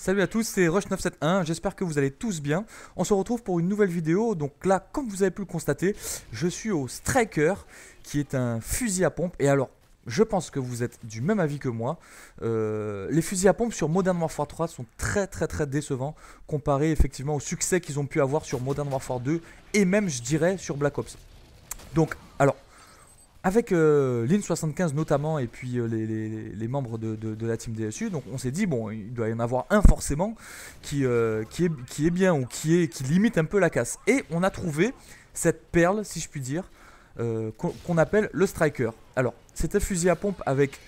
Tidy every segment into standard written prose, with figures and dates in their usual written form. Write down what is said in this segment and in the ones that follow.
Salut à tous, c'est Rush971, j'espère que vous allez tous bien. On se retrouve pour une nouvelle vidéo. Donc là, comme vous avez pu le constater, je suis au Striker, qui est un fusil à pompe. Et alors, je pense que vous êtes du même avis que moi. Les fusils à pompe sur Modern Warfare 3 sont très décevants comparé effectivement au succès qu'ils ont pu avoir sur Modern Warfare 2 et même, je dirais, sur Black Ops. Donc, alors, avec Lin75 notamment et puis les membres de la team DSU, donc on s'est dit bon, il doit y en avoir un forcément qui est bien ou qui limite un peu la casse. Et on a trouvé cette perle, si je puis dire, qu'on appelle le Striker. Alors, c'est un fusil à pompe avec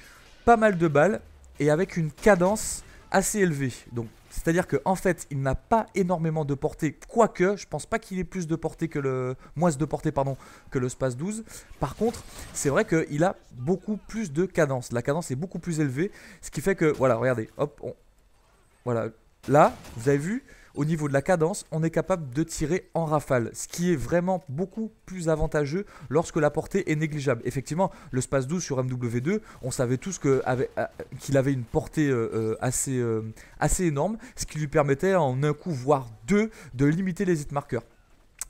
pas mal de balles et avec une cadence assez élevée. Donc, c'est-à-dire qu'en fait, il n'a pas énormément de portée, quoique, je pense pas qu'il ait plus de portée que moins de portée pardon, que le Space 12. Par contre, c'est vrai qu'il a beaucoup plus de cadence. La cadence est beaucoup plus élevée, ce qui fait que, voilà, regardez, hop, voilà, là, vous avez vu, au niveau de la cadence, on est capable de tirer en rafale, ce qui est vraiment beaucoup plus avantageux lorsque la portée est négligeable. Effectivement, le Space 12 sur MW2, on savait tous qu'il avait une portée assez énorme, ce qui lui permettait en un coup, voire deux, de limiter les hitmarkers.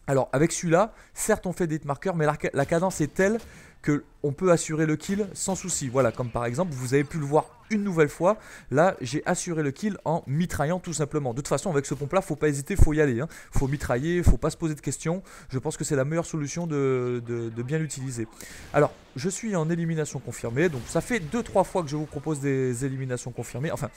Alors avec celui-là, certes on fait des hitmarkers, mais la cadence est telle qu'on peut assurer le kill sans souci. Voilà, comme par exemple, vous avez pu le voir une nouvelle fois. Là, j'ai assuré le kill en mitraillant tout simplement. De toute façon, avec ce pompe-là, faut pas hésiter, faut y aller. Faut mitrailler, faut pas se poser de questions. Je pense que c'est la meilleure solution de bien l'utiliser. Alors, je suis en élimination confirmée. Donc, ça fait 2-3 fois que je vous propose des éliminations confirmées. Enfin,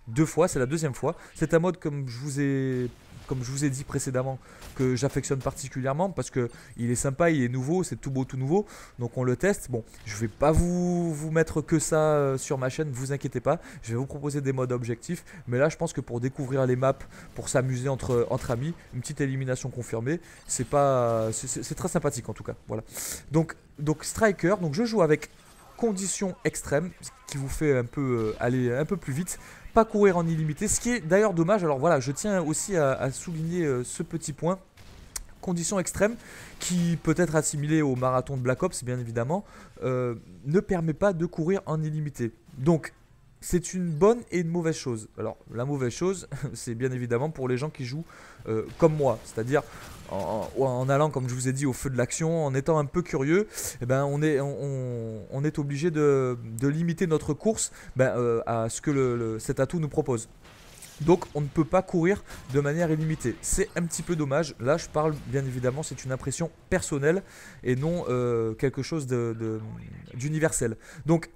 2 fois, c'est la deuxième fois. C'est un mode comme je vous ai dit précédemment, que j'affectionne particulièrement parce que il est sympa, il est nouveau, c'est tout beau, tout nouveau. Donc on le teste. Bon, je vais pas vous mettre que ça sur ma chaîne, vous inquiétez pas. Je vais vous proposer des modes objectifs. Mais là, je pense que pour découvrir les maps, pour s'amuser entre amis, une petite élimination confirmée, c'est très sympathique en tout cas. Voilà. Donc Striker, donc je joue avec conditions extrêmes, ce qui vous fait un peu aller un peu plus vite, pas courir en illimité, ce qui est d'ailleurs dommage. Alors voilà, je tiens aussi à souligner ce petit point. Conditions extrêmes, qui peut être assimilé au marathon de Black Ops bien évidemment, ne permet pas de courir en illimité. Donc c'est une bonne et une mauvaise chose. Alors la mauvaise chose, c'est bien évidemment pour les gens qui jouent comme moi, c'est-à-dire en allant, comme je vous ai dit, au feu de l'action, en étant un peu curieux, eh ben, on est obligé de limiter notre course à ce que cet atout nous propose. Donc on ne peut pas courir de manière illimitée. C'est un petit peu dommage. Là je parle bien évidemment, c'est une impression personnelle et non quelque chose d'universel. Donc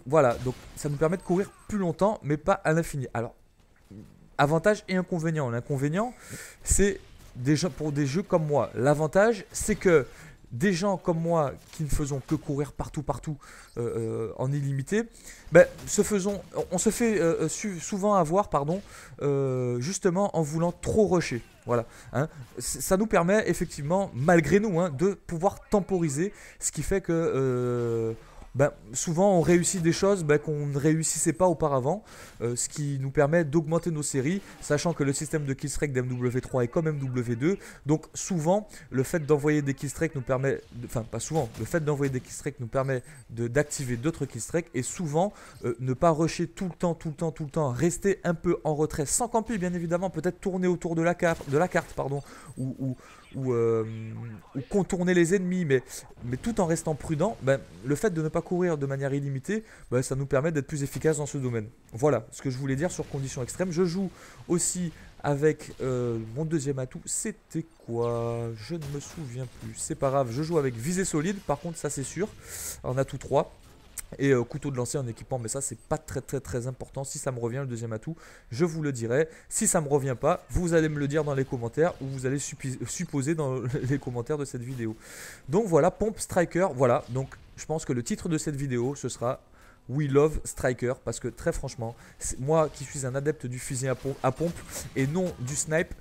voilà, donc ça nous permet de courir plus longtemps mais pas à l'infini. Alors avantage et inconvénient. L'inconvénient c'est déjà pour des jeux comme moi. L'avantage c'est que des gens comme moi qui ne faisons que courir partout en illimité, on se fait souvent avoir justement en voulant trop rusher. Voilà, hein. Ça nous permet effectivement, malgré nous, de pouvoir temporiser, ce qui fait que souvent on réussit des choses qu'on ne réussissait pas auparavant, ce qui nous permet d'augmenter nos séries, sachant que le système de killstreak d'MW3 est comme MW2. Donc souvent le fait d'envoyer des killstreaks nous permet, enfin pas souvent, le fait d'envoyer des killstreaks nous permet d'activer d'autres killstreaks, et souvent ne pas rusher tout le temps, rester un peu en retrait sans camper bien évidemment, peut-être tourner autour de la carte pardon, ou contourner les ennemis, mais tout en restant prudent. Le fait de ne pas courir de manière illimitée, ça nous permet d'être plus efficace dans ce domaine. Voilà ce que je voulais dire sur conditions extrêmes. Je joue aussi avec mon deuxième atout. C'était quoi? Je ne me souviens plus. C'est pas grave, je joue avec visée solide, par contre ça c'est sûr, en atout 3. Et couteau de lancer en équipement, mais ça c'est pas très important. Si ça me revient le deuxième atout, je vous le dirai. Si ça me revient pas, vous allez me le dire dans les commentaires, ou vous allez supposer dans les commentaires de cette vidéo. Donc voilà, pompe Striker. Voilà, donc je pense que le titre de cette vidéo ce sera We Love Striker, parce que très franchement, moi qui suis un adepte du fusil à pompe et non du snipe,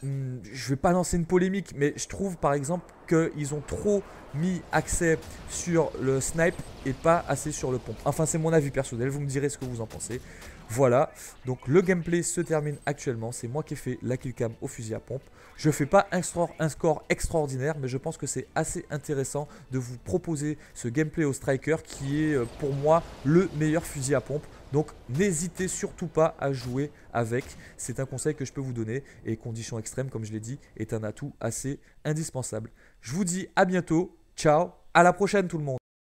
je vais pas lancer une polémique, mais je trouve par exemple qu'ils ont trop mis accès sur le snipe et pas assez sur le pompe. Enfin, c'est mon avis personnel, vous me direz ce que vous en pensez. Voilà, donc le gameplay se termine actuellement. C'est moi qui ai fait la killcam au fusil à pompe. Je fais pas un score extraordinaire, mais je pense que c'est assez intéressant de vous proposer ce gameplay au Striker qui est pour moi le meilleur fusil à pompe. Donc n'hésitez surtout pas à jouer avec. C'est un conseil que je peux vous donner. Et conditions extrêmes, comme je l'ai dit, est un atout assez indispensable. Je vous dis à bientôt. Ciao. À la prochaine tout le monde.